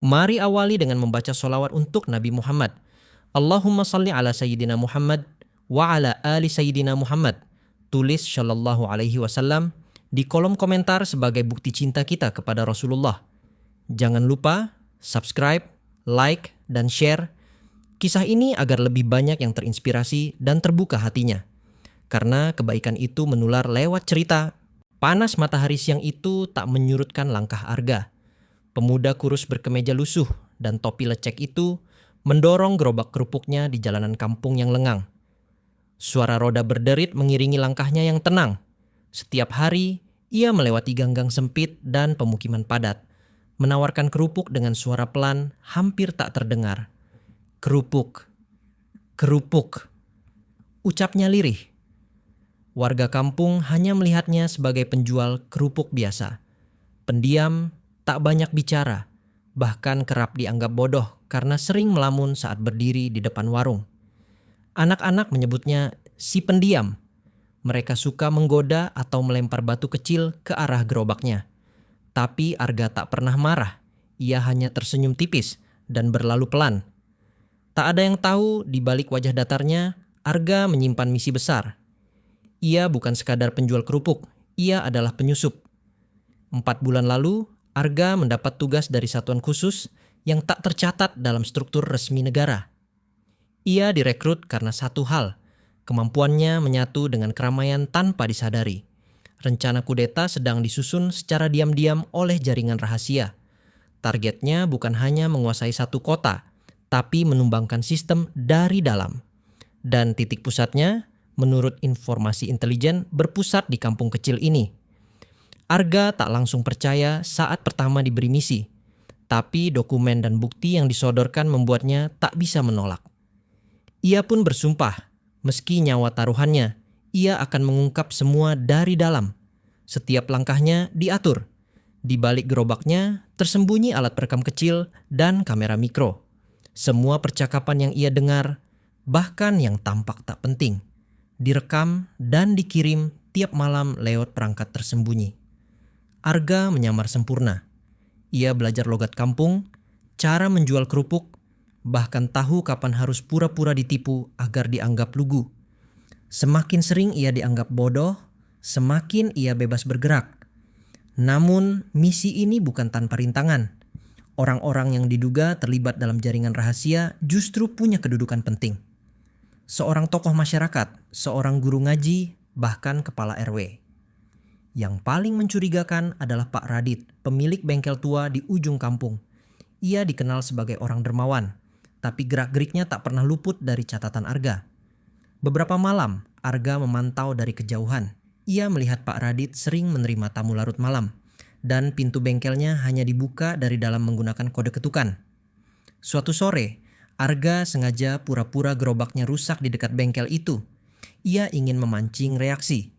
Mari awali dengan membaca solawat untuk Nabi Muhammad. Allahumma salli ala Sayyidina Muhammad wa ala ali Sayyidina Muhammad. Tulis Shallallahu Alaihi Wasallam di kolom komentar sebagai bukti cinta kita kepada Rasulullah. Jangan lupa subscribe, like, dan share kisah ini agar lebih banyak yang terinspirasi dan terbuka hatinya. Karena kebaikan itu menular lewat cerita. Panas matahari siang itu tak menyurutkan langkah Arga. Pemuda kurus berkemeja lusuh dan topi lecek itu mendorong gerobak kerupuknya di jalanan kampung yang lengang. Suara roda berderit mengiringi langkahnya yang tenang. Setiap hari, ia melewati gang-gang sempit dan pemukiman padat, menawarkan kerupuk dengan suara pelan hampir tak terdengar. Kerupuk, kerupuk, ucapnya lirih. Warga kampung hanya melihatnya sebagai penjual kerupuk biasa. Pendiam, tak banyak bicara, bahkan kerap dianggap bodoh karena sering melamun saat berdiri di depan warung. Anak-anak menyebutnya si pendiam. Mereka suka menggoda atau melempar batu kecil ke arah gerobaknya. Tapi Arga tak pernah marah. Ia hanya tersenyum tipis dan berlalu pelan. Tak ada yang tahu di balik wajah datarnya, Arga menyimpan misi besar. Ia bukan sekadar penjual kerupuk, ia adalah penyusup. 4 bulan lalu, Arga mendapat tugas dari satuan khusus yang tak tercatat dalam struktur resmi negara. Ia direkrut karena satu hal, kemampuannya menyatu dengan keramaian tanpa disadari. Rencana kudeta sedang disusun secara diam-diam oleh jaringan rahasia. Targetnya bukan hanya menguasai satu kota, tapi menumbangkan sistem dari dalam. Dan titik pusatnya, menurut informasi intelijen, berpusat di kampung kecil ini. Arga tak langsung percaya saat pertama diberi misi, tapi dokumen dan bukti yang disodorkan membuatnya tak bisa menolak. Ia pun bersumpah, meski nyawa taruhannya, ia akan mengungkap semua dari dalam. Setiap langkahnya diatur. Di balik gerobaknya tersembunyi alat perekam kecil dan kamera mikro. Semua percakapan yang ia dengar, bahkan yang tampak tak penting, direkam dan dikirim tiap malam lewat perangkat tersembunyi. Arga menyamar sempurna. Ia belajar logat kampung, cara menjual kerupuk, bahkan tahu kapan harus pura-pura ditipu agar dianggap lugu. Semakin sering ia dianggap bodoh, semakin ia bebas bergerak. Namun, misi ini bukan tanpa rintangan. Orang-orang yang diduga terlibat dalam jaringan rahasia justru punya kedudukan penting. Seorang tokoh masyarakat, seorang guru ngaji, bahkan kepala RW. Yang paling mencurigakan adalah Pak Radit, pemilik bengkel tua di ujung kampung. Ia dikenal sebagai orang dermawan, tapi gerak-geriknya tak pernah luput dari catatan Arga. Beberapa malam, Arga memantau dari kejauhan. Ia melihat Pak Radit sering menerima tamu larut malam, dan pintu bengkelnya hanya dibuka dari dalam menggunakan kode ketukan. Suatu sore, Arga sengaja pura-pura gerobaknya rusak di dekat bengkel itu. Ia ingin memancing reaksi.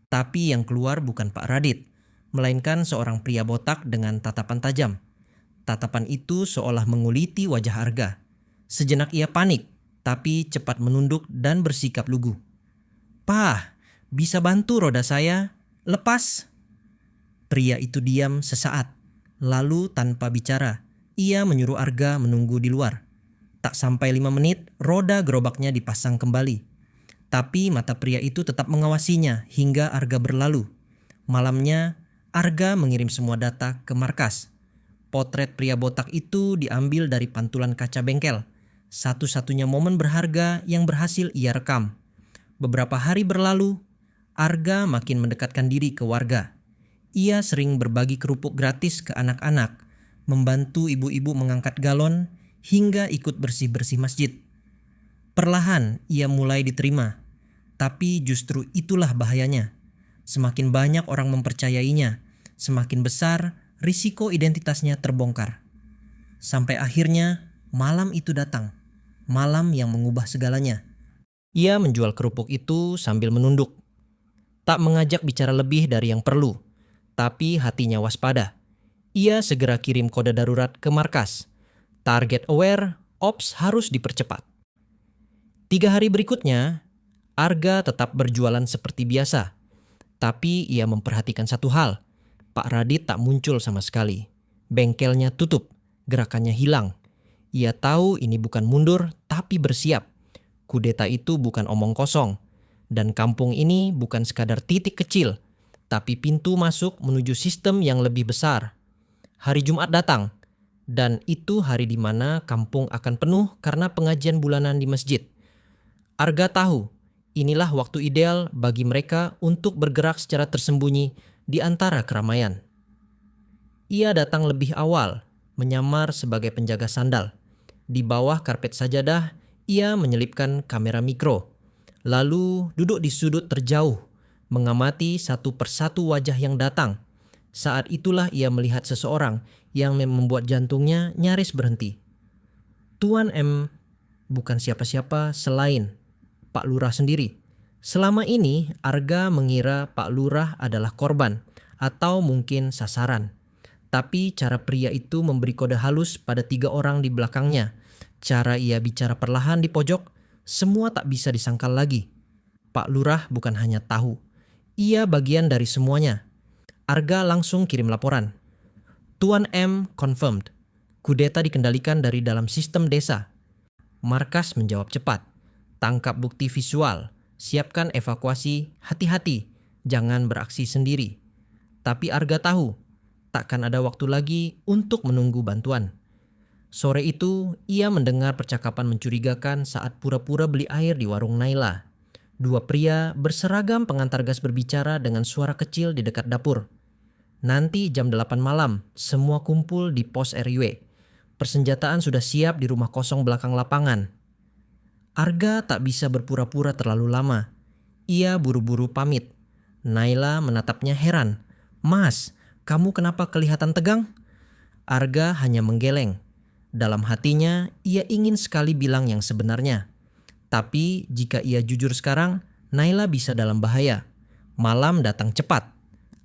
Tapi yang keluar bukan Pak Radit, melainkan seorang pria botak dengan tatapan tajam. Tatapan itu seolah menguliti wajah Arga. Sejenak ia panik, tapi cepat menunduk dan bersikap lugu. "Pak, bisa bantu roda saya? Lepas!" Pria itu diam sesaat, lalu tanpa bicara, ia menyuruh Arga menunggu di luar. Tak sampai 5 menit, roda gerobaknya dipasang kembali. Tapi mata pria itu tetap mengawasinya hingga Arga berlalu. Malamnya, Arga mengirim semua data ke markas. Potret pria botak itu diambil dari pantulan kaca bengkel. Satu-satunya momen berharga yang berhasil ia rekam. Beberapa hari berlalu, Arga makin mendekatkan diri ke warga. Ia sering berbagi kerupuk gratis ke anak-anak, membantu ibu-ibu mengangkat galon, hingga ikut bersih-bersih masjid. Perlahan ia mulai diterima, tapi justru itulah bahayanya. Semakin banyak orang mempercayainya, semakin besar risiko identitasnya terbongkar. Sampai akhirnya malam itu datang, malam yang mengubah segalanya. Ia menjual kerupuk itu sambil menunduk, tak mengajak bicara lebih dari yang perlu, tapi hatinya waspada. Ia segera kirim kode darurat ke markas. Target aware, ops harus dipercepat. 3 hari berikutnya, Arga tetap berjualan seperti biasa. Tapi ia memperhatikan satu hal. Pak Radit tak muncul sama sekali. Bengkelnya tutup Gerakannya hilang. Ia tahu ini bukan mundur, tapi bersiap. Kudeta itu bukan omong kosong. Dan kampung ini bukan sekadar titik kecil, tapi pintu masuk menuju sistem yang lebih besar. Hari Jumat datang, dan itu hari di mana kampung akan penuh karena pengajian bulanan di masjid. Arga tahu, inilah waktu ideal bagi mereka untuk bergerak secara tersembunyi di antara keramaian. Ia datang lebih awal, menyamar sebagai penjaga sandal. Di bawah karpet sajadah, ia menyelipkan kamera mikro. Lalu duduk di sudut terjauh, mengamati satu persatu wajah yang datang. Saat itulah ia melihat seseorang yang membuat jantungnya nyaris berhenti. Tuan M bukan siapa-siapa selain Pak Lurah sendiri. Selama ini Arga mengira Pak Lurah adalah korban atau mungkin sasaran. Tapi cara pria itu memberi kode halus pada 3 orang di belakangnya. Cara ia bicara perlahan di pojok, semua tak bisa disangkal lagi. Pak Lurah bukan hanya tahu, ia bagian dari semuanya. Arga langsung kirim laporan. Tuan M confirmed. Kudeta dikendalikan dari dalam sistem desa. Markas menjawab cepat. Tangkap bukti visual. Siapkan evakuasi. Hati-hati. Jangan beraksi sendiri. Tapi Arga tahu, takkan ada waktu lagi untuk menunggu bantuan. Sore itu, ia mendengar percakapan mencurigakan saat pura-pura beli air di warung Naila. 2 pria berseragam pengantar gas berbicara dengan suara kecil di dekat dapur. Nanti jam 8 malam, semua kumpul di pos RW. Persenjataan sudah siap di rumah kosong belakang lapangan. Arga tak bisa berpura-pura terlalu lama. Ia buru-buru pamit. Naila menatapnya heran. "Mas, kamu kenapa kelihatan tegang?" Arga hanya menggeleng. Dalam hatinya, ia ingin sekali bilang yang sebenarnya. Tapi jika ia jujur sekarang, Naila bisa dalam bahaya. Malam datang cepat.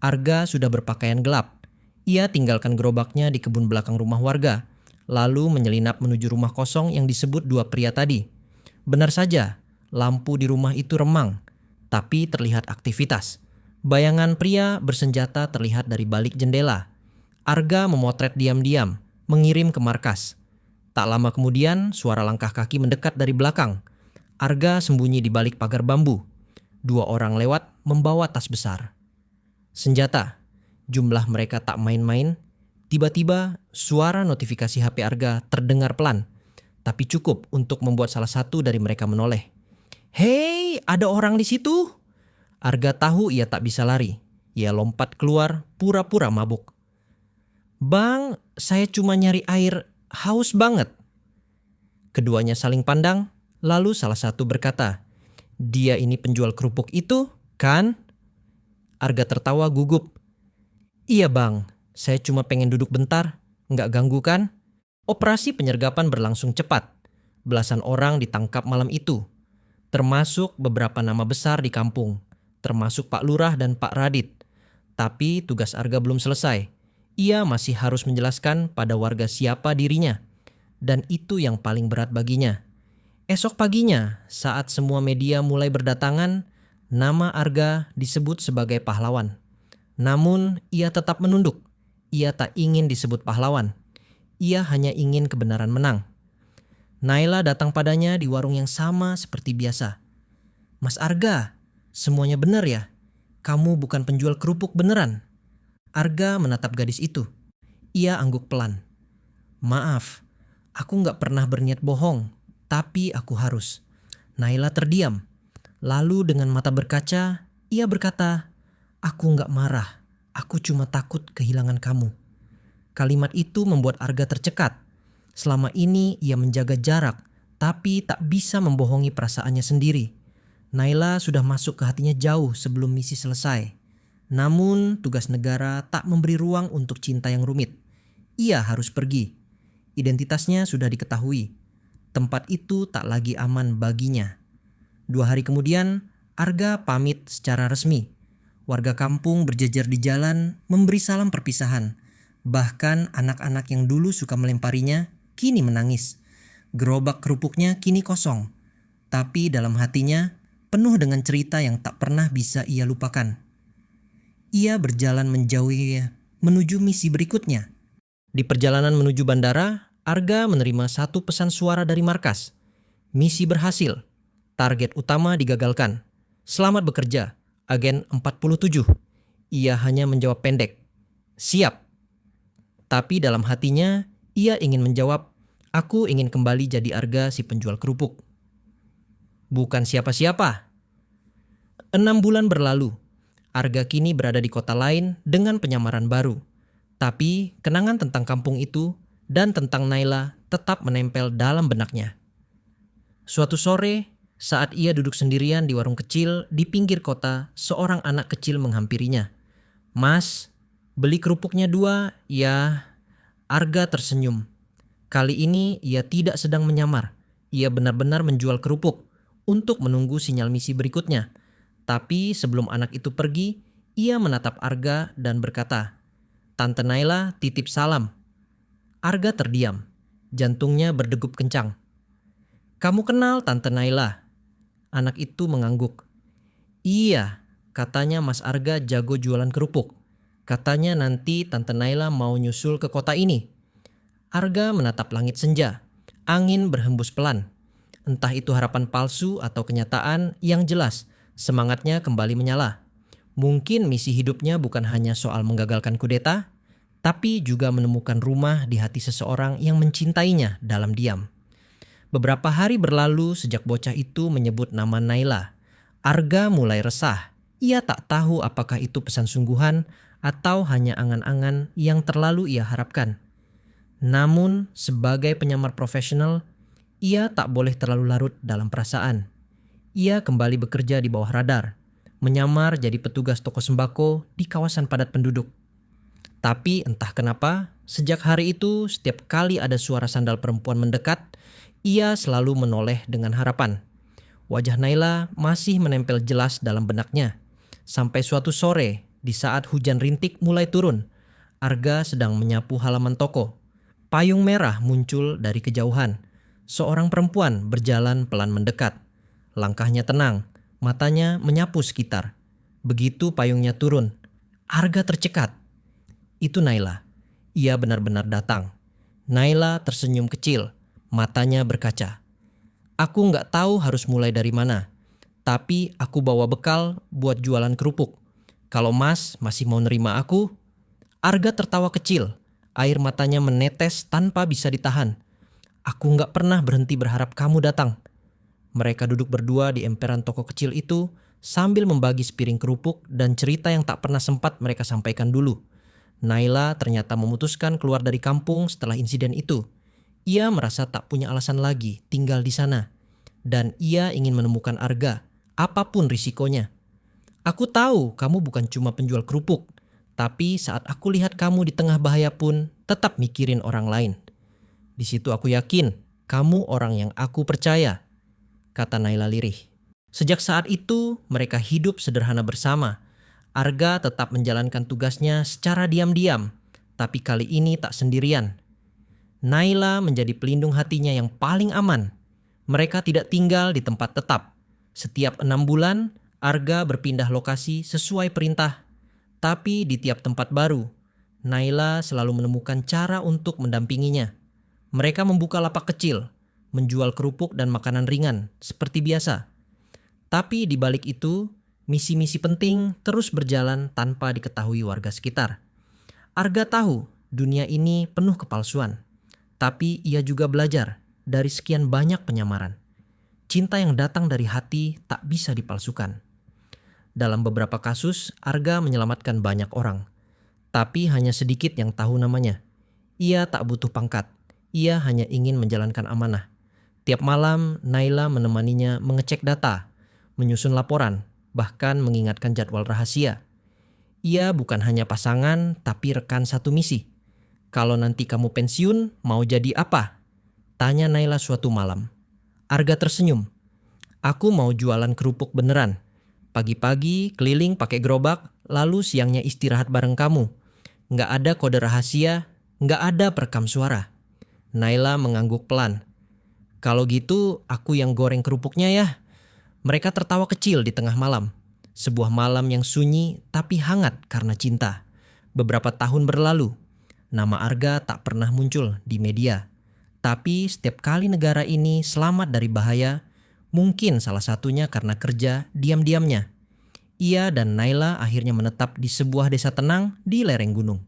Arga sudah berpakaian gelap. Ia tinggalkan gerobaknya di kebun belakang rumah warga, lalu menyelinap menuju rumah kosong yang disebut 2 pria tadi. Benar saja, lampu di rumah itu remang, tapi terlihat aktivitas. Bayangan pria bersenjata terlihat dari balik jendela. Arga memotret diam-diam, mengirim ke markas. Tak lama kemudian, suara langkah kaki mendekat dari belakang. Arga sembunyi di balik pagar bambu. 2 orang lewat membawa tas besar. Senjata. Jumlah mereka tak main-main. Tiba-tiba, suara notifikasi HP Arga terdengar pelan, tapi cukup untuk membuat salah satu dari mereka menoleh. "Hei, ada orang di situ!" Arga tahu ia tak bisa lari. Ia lompat keluar, pura-pura mabuk. "Bang, saya cuma nyari air, haus banget." Keduanya saling pandang, lalu salah satu berkata, "Dia ini penjual kerupuk itu, kan?" Arga tertawa gugup. "Iya bang, saya cuma pengen duduk bentar, nggak ganggu kan?" Operasi penyergapan berlangsung cepat. Belasan orang ditangkap malam itu, termasuk beberapa nama besar di kampung, termasuk Pak Lurah dan Pak Radit. Tapi tugas Arga belum selesai. Ia masih harus menjelaskan pada warga siapa dirinya. Dan itu yang paling berat baginya. Esok paginya, saat semua media mulai berdatangan, nama Arga disebut sebagai pahlawan. Namun, ia tetap menunduk. Ia tak ingin disebut pahlawan. Ia hanya ingin kebenaran menang. Naila datang padanya di warung yang sama seperti biasa. "Mas Arga, semuanya benar ya? Kamu bukan penjual kerupuk beneran?" Arga menatap gadis itu. Ia angguk pelan. "Maaf, aku nggak pernah berniat bohong, tapi aku harus." Naila terdiam. Lalu dengan mata berkaca, ia berkata, "Aku nggak marah, aku cuma takut kehilangan kamu." Kalimat itu membuat Arga tercekat. Selama ini ia menjaga jarak, tapi tak bisa membohongi perasaannya sendiri. Naila sudah masuk ke hatinya jauh sebelum misi selesai. Namun tugas negara tak memberi ruang untuk cinta yang rumit. Ia harus pergi. Identitasnya sudah diketahui. Tempat itu tak lagi aman baginya. 2 hari kemudian, Arga pamit secara resmi. Warga kampung berjejer di jalan memberi salam perpisahan. Bahkan anak-anak yang dulu suka melemparinya kini menangis. Gerobak kerupuknya kini kosong. Tapi dalam hatinya penuh dengan cerita yang tak pernah bisa ia lupakan. Ia berjalan menjauhi menuju misi berikutnya. Di perjalanan menuju bandara, Arga menerima satu pesan suara dari markas. Misi berhasil. Target utama digagalkan. Selamat bekerja, agen 47. Ia hanya menjawab pendek. Siap. Tapi dalam hatinya, ia ingin menjawab, aku ingin kembali jadi Arga si penjual kerupuk. Bukan siapa-siapa. 6 bulan berlalu. Arga kini berada di kota lain dengan penyamaran baru. Tapi kenangan tentang kampung itu dan tentang Naila tetap menempel dalam benaknya. Suatu sore, saat ia duduk sendirian di warung kecil di pinggir kota, seorang anak kecil menghampirinya. Mas, beli kerupuknya 2, ya. Arga tersenyum. Kali ini ia tidak sedang menyamar. Ia benar-benar menjual kerupuk untuk menunggu sinyal misi berikutnya. Tapi sebelum anak itu pergi, ia menatap Arga dan berkata, Tante Naila titip salam. Arga terdiam. Jantungnya berdegup kencang. Kamu kenal Tante Naila? Anak itu mengangguk. Iya, katanya Mas Arga jago jualan kerupuk. Katanya nanti Tante Naila mau nyusul ke kota ini. Arga menatap langit senja. Angin berhembus pelan. Entah itu harapan palsu atau kenyataan yang jelas. Semangatnya kembali menyala. Mungkin misi hidupnya bukan hanya soal menggagalkan kudeta, tapi juga menemukan rumah di hati seseorang yang mencintainya dalam diam. Beberapa hari berlalu sejak bocah itu menyebut nama Naila. Arga mulai resah. Ia tak tahu apakah itu pesan sungguhan atau hanya angan-angan yang terlalu ia harapkan. Namun, sebagai penyamar profesional, ia tak boleh terlalu larut dalam perasaan. Ia kembali bekerja di bawah radar, menyamar jadi petugas toko sembako di kawasan padat penduduk. Tapi entah kenapa, sejak hari itu setiap kali ada suara sandal perempuan mendekat, ia selalu menoleh dengan harapan. Wajah Naila masih menempel jelas dalam benaknya. Sampai suatu sore, di saat hujan rintik mulai turun, Arga sedang menyapu halaman toko. Payung merah muncul dari kejauhan. Seorang perempuan berjalan pelan mendekat. Langkahnya tenang, matanya menyapu sekitar. Begitu payungnya turun, Arga tercekat. Itu Naila. Ia benar-benar datang. Naila tersenyum kecil, matanya berkaca. Aku nggak tahu harus mulai dari mana, tapi aku bawa bekal buat jualan kerupuk. Kalau Mas masih mau nerima aku? Arga tertawa kecil, air matanya menetes tanpa bisa ditahan. Aku nggak pernah berhenti berharap kamu datang. Mereka duduk berdua di emperan toko kecil itu sambil membagi sepiring kerupuk dan cerita yang tak pernah sempat mereka sampaikan dulu. Naila ternyata memutuskan keluar dari kampung setelah insiden itu. Ia merasa tak punya alasan lagi tinggal di sana. Dan ia ingin menemukan Arga, apapun risikonya. Aku tahu kamu bukan cuma penjual kerupuk, tapi saat aku lihat kamu di tengah bahaya pun tetap mikirin orang lain. Di situ aku yakin kamu orang yang aku percaya, kata Naila lirih. Sejak saat itu mereka hidup sederhana bersama. Arga tetap menjalankan tugasnya secara diam-diam, tapi kali ini tak sendirian. Naila menjadi pelindung hatinya yang paling aman. Mereka tidak tinggal di tempat tetap. Setiap 6 bulan, Arga berpindah lokasi sesuai perintah. Tapi di tiap tempat baru, Naila selalu menemukan cara untuk mendampinginya. Mereka membuka lapak kecil, menjual kerupuk dan makanan ringan, seperti biasa. Tapi di balik itu, misi-misi penting terus berjalan tanpa diketahui warga sekitar. Arga tahu dunia ini penuh kepalsuan. Tapi ia juga belajar dari sekian banyak penyamaran. Cinta yang datang dari hati tak bisa dipalsukan. Dalam beberapa kasus, Arga menyelamatkan banyak orang. Tapi hanya sedikit yang tahu namanya. Ia tak butuh pangkat. Ia hanya ingin menjalankan amanah. Tiap malam, Naila menemaninya mengecek data, menyusun laporan, bahkan mengingatkan jadwal rahasia. Ia bukan hanya pasangan, tapi rekan satu misi. Kalau nanti kamu pensiun, mau jadi apa? Tanya Naila suatu malam. Arga tersenyum. Aku mau jualan kerupuk beneran. Pagi-pagi keliling pakai gerobak, lalu siangnya istirahat bareng kamu. Nggak ada kode rahasia, nggak ada perekam suara. Naila mengangguk pelan. Kalau gitu, aku yang goreng kerupuknya ya. Mereka tertawa kecil di tengah malam. Sebuah malam yang sunyi tapi hangat karena cinta. Beberapa tahun berlalu. Nama Arga tak pernah muncul di media. Tapi setiap kali negara ini selamat dari bahaya, mungkin salah satunya karena kerja diam-diamnya. Ia dan Naila akhirnya menetap di sebuah desa tenang di lereng gunung.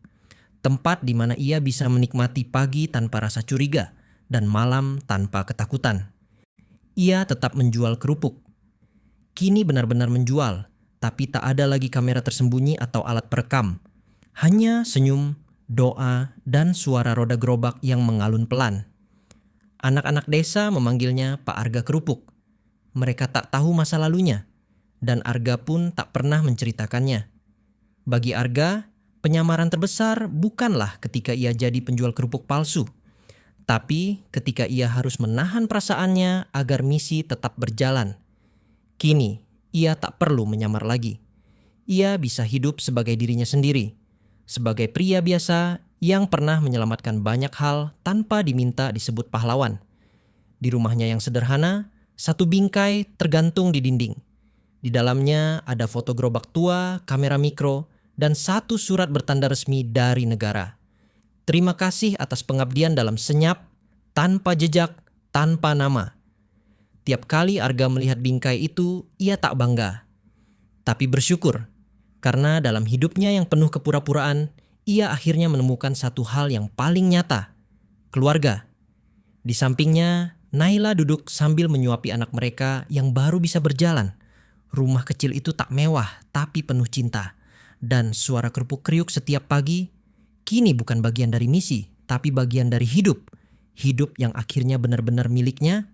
Tempat di mana ia bisa menikmati pagi tanpa rasa curiga dan malam tanpa ketakutan. Ia tetap menjual kerupuk. Kini benar-benar menjual, tapi tak ada lagi kamera tersembunyi atau alat perekam. Hanya senyum, doa, dan suara roda gerobak yang mengalun pelan. Anak-anak desa memanggilnya Pak Arga Kerupuk. Mereka tak tahu masa lalunya, dan Arga pun tak pernah menceritakannya. Bagi Arga, penyamaran terbesar bukanlah ketika ia jadi penjual kerupuk palsu, tapi ketika ia harus menahan perasaannya agar misi tetap berjalan. Kini, ia tak perlu menyamar lagi. Ia bisa hidup sebagai dirinya sendiri, sebagai pria biasa yang pernah menyelamatkan banyak hal tanpa diminta disebut pahlawan. Di rumahnya yang sederhana, satu bingkai tergantung di dinding. Di dalamnya ada foto gerobak tua, kamera mikro, dan satu surat bertanda resmi dari negara. Terima kasih atas pengabdian dalam senyap, tanpa jejak, tanpa nama. Tiap kali Arga melihat bingkai itu, ia tak bangga, tapi bersyukur. Karena dalam hidupnya yang penuh kepura-puraan, ia akhirnya menemukan satu hal yang paling nyata, keluarga. Di sampingnya, Naila duduk sambil menyuapi anak mereka yang baru bisa berjalan. Rumah kecil itu tak mewah, tapi penuh cinta. Dan suara kerupuk kriuk setiap pagi, kini bukan bagian dari misi, tapi bagian dari hidup. Hidup yang akhirnya benar-benar miliknya